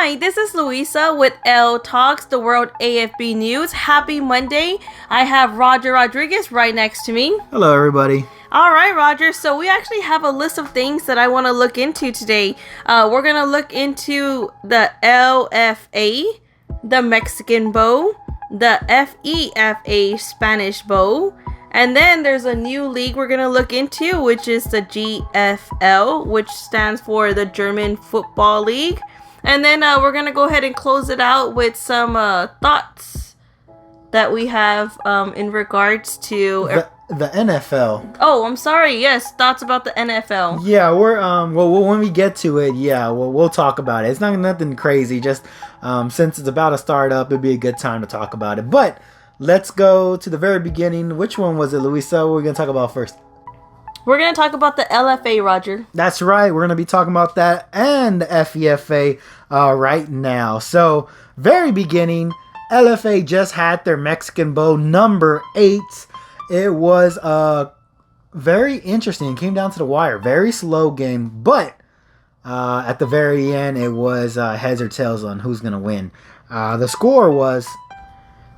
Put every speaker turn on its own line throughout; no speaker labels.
Hi, this is Luisa with L Talks, the World AFB News. Happy Monday. I have Roger Rodriguez right next to me.
Hello, everybody.
All right, Roger. So we actually have a list of things that I want to look into today. We're going to look into the LFA, the Mexican Bowl, the FEFA Spanish Bowl, and then there's a new league we're going to look into, which is the GFL, which stands for the German Football League. And then we're going to go ahead and close it out with some thoughts that we have in regards to...
The NFL.
Oh, I'm sorry. Yes, thoughts about the NFL.
Yeah, we're well when we get to it, we'll talk about it. It's not nothing crazy, just since it's about to start up, it'd be a good time to talk about it. But let's go to the very beginning. Which one was it, Luisa? What we're going to talk about first?
We're going to talk about the LFA, Roger.
That's right. We're going to be talking about that and the FEFA right now. So, very beginning, LFA just had their Mexican Bowl number 8. It was very interesting. It came down to the wire. Very slow game. But at the very end, it was heads or tails on who's going to win. The score was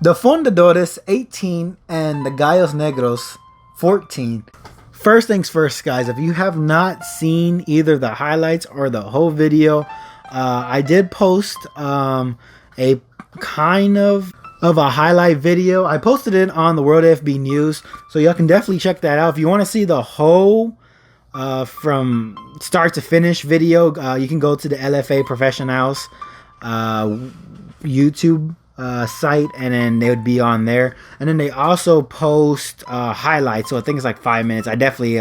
the Fundadores 18 and the Gallos Negros 14. First things first, guys. If you have not seen either the highlights or the whole video, I did post a kind of a highlight video. I posted it on the World FB News, so y'all can definitely check that out. If you want to see the whole from start to finish video, you can go to the LFA Professionals YouTube site, and then they would be on there. And then they also post highlights, so I think it's like 5 minutes. I definitely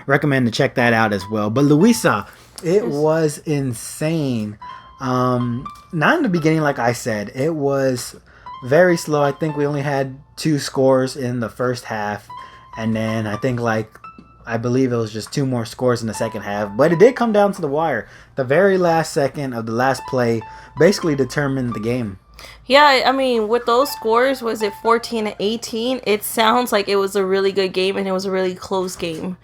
recommend to check that out as well. But Luisa, it was insane. Not in the beginning, like I said. It was very slow. I think we only had 2 scores in the first half, and then I believe it was just 2 more scores in the second half. But it did come down to the wire. The very last second of the last play basically determined the game.
Yeah, I mean, with those scores, was it 14-18? It sounds like it was a really good game, and it was a really close game.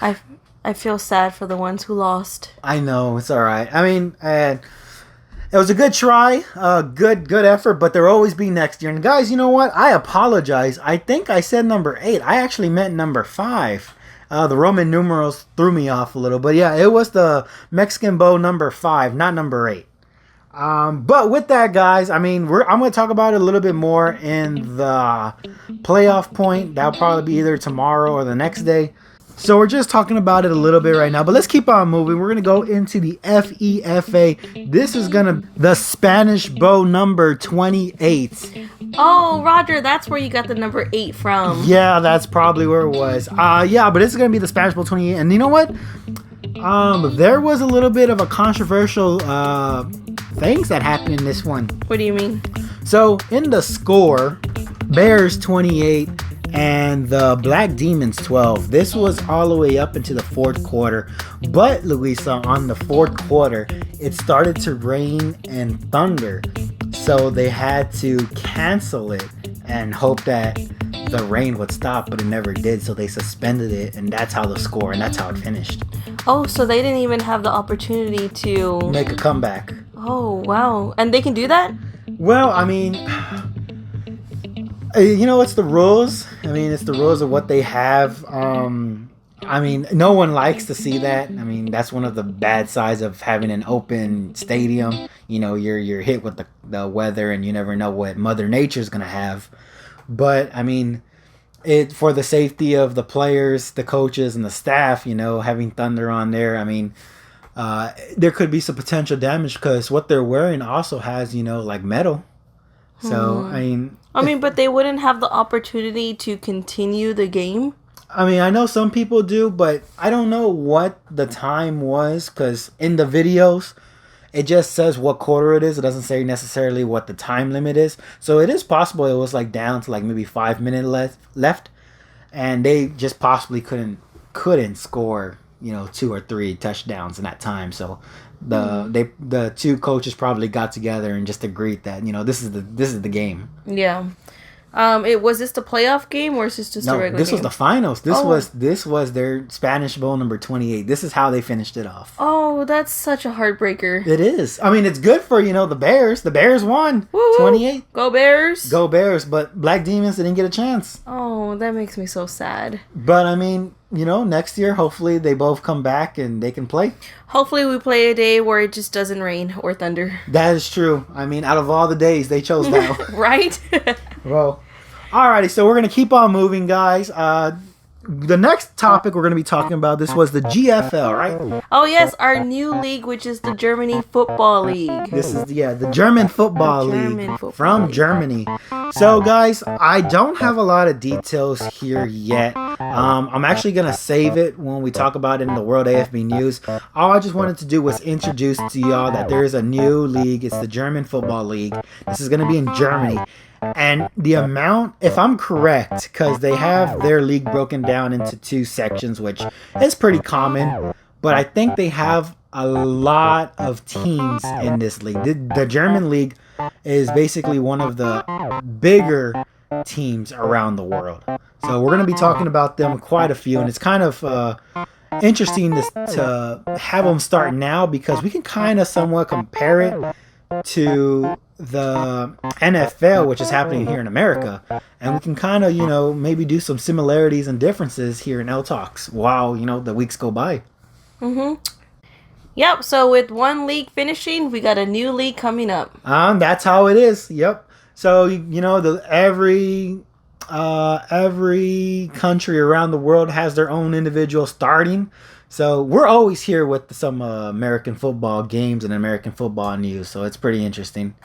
I feel sad for the ones who lost.
I know, it's all right. I mean, it was a good try, good effort, but there'll always be next year. And guys, you know what? I apologize. I think I said number 8. I actually meant number 5. The Roman numerals threw me off a little, but yeah, it was the Mexican Bowl number 5, not number 8. But with that, guys, I mean, I'm going to talk about it a little bit more in the playoff point. That'll probably be either tomorrow or the next day. So we're just talking about it a little bit right now, but let's keep on moving. We're going to go into the FEFA. This is going to the Spanish Bowl number 28.
Oh, Roger, that's where you got the number 8 from.
Yeah, that's probably where it was. Yeah, but it's going to be the Spanish Bowl 28. And you know what? There was a little bit of a controversial things that happened in this one.
What do you mean?
So in the score, Bears 28 and the Black Demons 12. This was all the way up into the fourth quarter. But Luisa, on the fourth quarter, it started to rain and thunder. So they had to cancel it and hope that the rain would stop, but it never did. So they suspended it, and that's how the score, and that's how it finished.
Oh, so they didn't even have the opportunity to
make a comeback.
Oh, wow. And they can do that?
Well, I mean, you know, it's the rules. I mean, it's the rules of what they have. I mean, no one likes to see that. I mean, that's one of the bad sides of having an open stadium. You know, you're hit with the weather, and you never know what Mother Nature's going to have. But, I mean, it for the safety of the players, the coaches, and the staff, you know, having thunder on there, I mean, there could be some potential damage because what they're wearing also has, you know, like metal. So, I mean,
but they wouldn't have the opportunity to continue the game?
I mean, I know some people do, but I don't know what the time was because in the videos, it just says what quarter it is. It doesn't say necessarily what the time limit is. So it is possible it was like down to like maybe 5 minutes left, and they just possibly couldn't score, you know, 2 or 3 touchdowns in that time. So the two coaches probably got together and just agreed that, you know, this is the game.
Yeah. It was this the playoff game or is this just a
No,
regular
this
game?
was the finals. This was their Spanish Bowl number 28. This is how they finished it off.
Oh, that's such a heartbreaker.
It is. I mean, it's good for, the Bears. The Bears won.
Woo-hoo.
28.
Go Bears.
Go Bears, but Black Demons didn't get a chance.
Oh, that makes me so sad.
But I mean, next year, hopefully they both come back and they can play.
Hopefully we play a day where it just doesn't rain or thunder.
That is true. I mean, out of all the days, they chose that one.
Right?
Well, alrighty, so we're going to keep on moving, guys. The next topic we're going to be talking about, this was the GFL, right?
Oh, yes, our new league, which is the Germany Football League.
This is, the German Football League from
League.
Germany. So, guys, I don't have a lot of details here yet. I'm actually going to save it when we talk about it in the World AFB News. All I just wanted to do was introduce to y'all that there is a new league. It's the German Football League. This is going to be in Germany. And the amount, if I'm correct, because they have their league broken down into 2 sections, which is pretty common, but I think they have a lot of teams in this league. The German league is basically one of the bigger teams around the world. So we're going to be talking about them quite a few, and it's kind of interesting to have them start now because we can kind of somewhat compare it to the NFL, which is happening here in America, and we can kind of maybe do some similarities and differences here in L Talks while the weeks go by.
Yep, so with one league finishing, we got a new league coming up.
That's how it is. Yep. So every country around the world has their own individual starting. So we're always here with some American football games and American football news. So it's pretty interesting.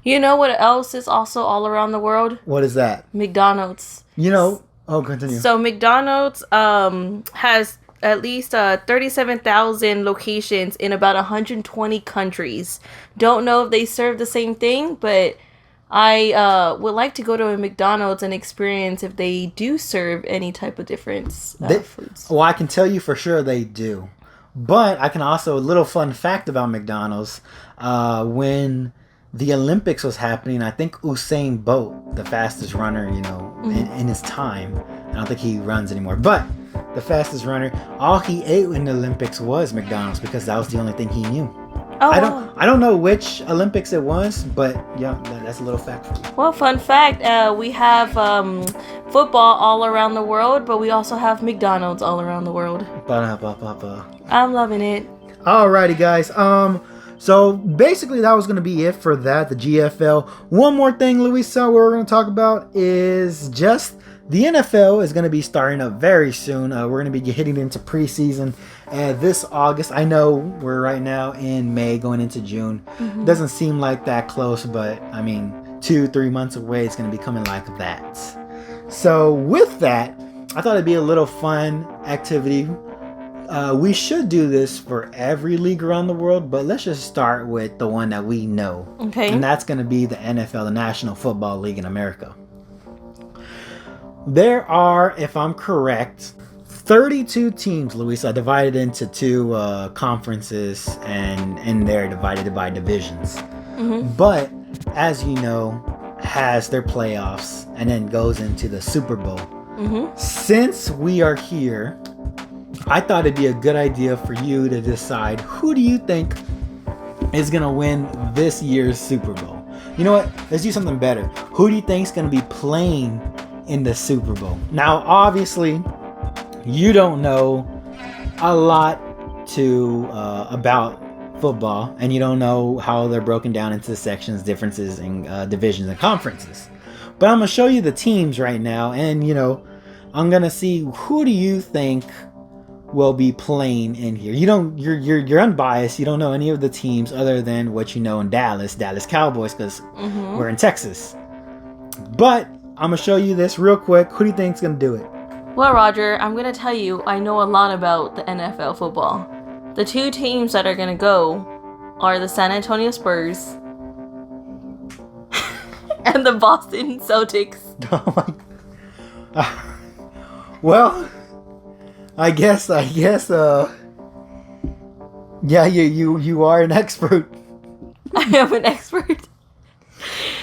You know what else is also all around the world?
What is that?
McDonald's.
Continue.
So McDonald's has at least 37,000 locations in about 120 countries. Don't know if they serve the same thing, but I would like to go to a McDonald's and experience if they do serve any type of different foods.
Well, I can tell you for sure they do. But I can also, a little fun fact about McDonald's, when the Olympics was happening, I think Usain Bolt, the fastest runner, in his time, I don't think he runs anymore, but the fastest runner, all he ate in the Olympics was McDonald's because that was the only thing he knew. I don't know which Olympics it was, but yeah, that's a little fact for you.
Well, fun fact, we have football all around the world, but we also have McDonald's all around the world. I'm loving it.
Alrighty, guys. So basically that was going to be it for that, the GFL. One more thing, Luisa, we're going to talk about is just the NFL is going to be starting up very soon. We're going to be hitting into preseason this August. I know we're right now in May going into June. Doesn't seem like that close, but I mean 2-3 months away, it's going to be coming like that. So with that, I thought it'd be a little fun activity. We should do this for every league around the world, but let's just start with the one that we know.
Okay.
And that's going to be the NFL, the National Football League in America. There are, if I'm correct, 32 teams, Luisa, divided into 2 conferences, and they're divided by divisions. But, as you know, has their playoffs and then goes into the Super Bowl. Since we are here, I thought it'd be a good idea for you to decide who do you think is going to win this year's Super Bowl. You know what? Let's do something better. Who do you think is going to be playing in the Super Bowl? Now, obviously, you don't know a lot about football, and you don't know how they're broken down into sections, differences, and divisions and conferences. But I'm going to show you the teams right now, and I'm going to see who do you think will be playing in here. You're unbiased. You don't know any of the teams other than what you know in Dallas Cowboys, because we're in Texas. But I'm going to show you this real quick. Who do you think is going to do it?
Well, Roger, I'm going to tell you, I know a lot about the NFL football. The 2 teams that are going to go are the San Antonio Spurs and the Boston Celtics.
Oh my. Well, I guess, yeah, you are an expert.
I am an expert.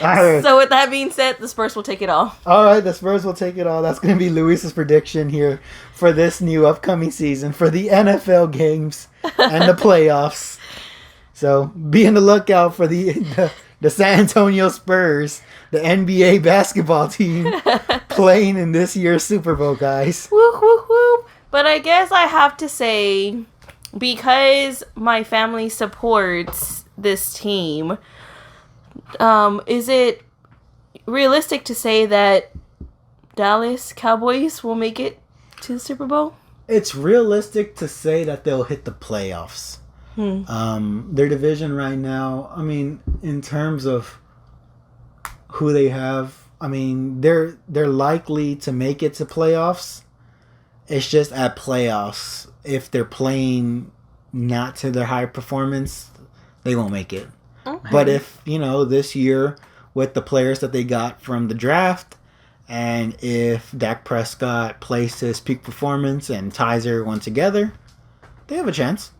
right.
So with that being said, the Spurs will take it all.
All right, the Spurs will take it all. That's going to be Luis's prediction here for this new upcoming season for the NFL games and the playoffs. So be on the lookout for the San Antonio Spurs, the NBA basketball team, playing in this year's Super Bowl, guys.
Whoop, whoop, whoop. But I guess I have to say, because my family supports this team, is it realistic to say that Dallas Cowboys will make it to the Super Bowl?
It's realistic to say that they'll hit the playoffs. Their division right now, I mean, in terms of who they have, I mean, they're likely to make it to playoffs. It's just at playoffs, if they're playing not to their high performance, they won't make it.
Okay.
But if, this year with the players that they got from the draft, and if Dak Prescott plays his peak performance and ties everyone together, they have a chance.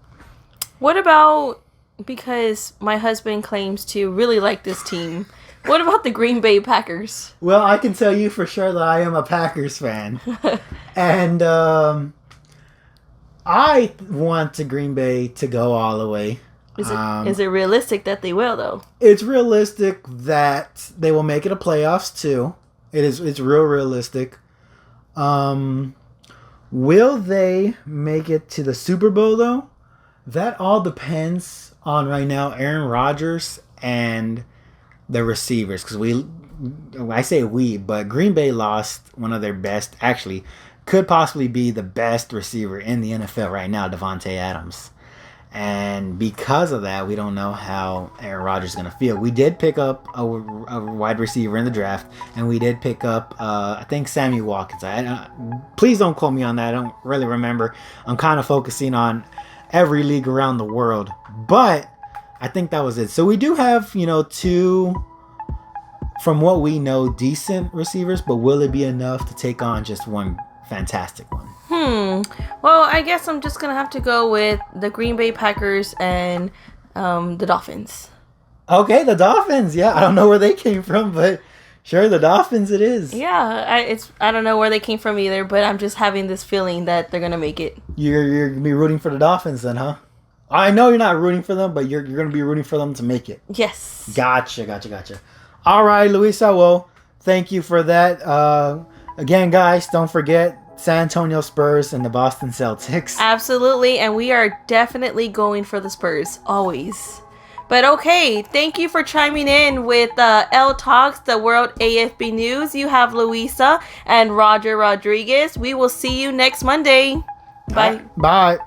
What about, because my husband claims to really like this team, what about the Green Bay Packers?
Well, I can tell you for sure that I am a Packers fan. And I want the Green Bay to go all the way.
Is it realistic that they will, though?
It's realistic that they will make it a playoffs, too. It's real realistic. Will they make it to the Super Bowl, though? That all depends on, right now, Aaron Rodgers and the receivers. Because I say we, but Green Bay lost one of their best, actually, could possibly be the best receiver in the NFL right now, Devontae Adams. And because of that, we don't know how Aaron Rodgers is going to feel. We did pick up a wide receiver in the draft, and we did pick up, I think, Sammy Watkins. Please don't quote me on that. I don't really remember. I'm kind of focusing on every league around the world. But I think that was it. So we do have, two, from what we know, decent receivers, but will it be enough to take on just one fantastic one?
Well, I guess I'm just going to have to go with the Green Bay Packers and the Dolphins.
Okay, the Dolphins. Yeah, I don't know where they came from, but sure, the Dolphins it is.
Yeah, I don't know where they came from either, but I'm just having this feeling that they're going to make it.
You're going to be rooting for the Dolphins then, huh? I know you're not rooting for them, but you're going to be rooting for them to make it.
Yes.
Gotcha. All right, Luisa, well, thank you for that. Again, guys, don't forget San Antonio Spurs and the Boston Celtics.
Absolutely, and we are definitely going for the Spurs, always. But okay, thank you for chiming in with L Talks, the World AFB News. You have Luisa and Roger Rodriguez. We will see you next Monday. Bye.
Bye.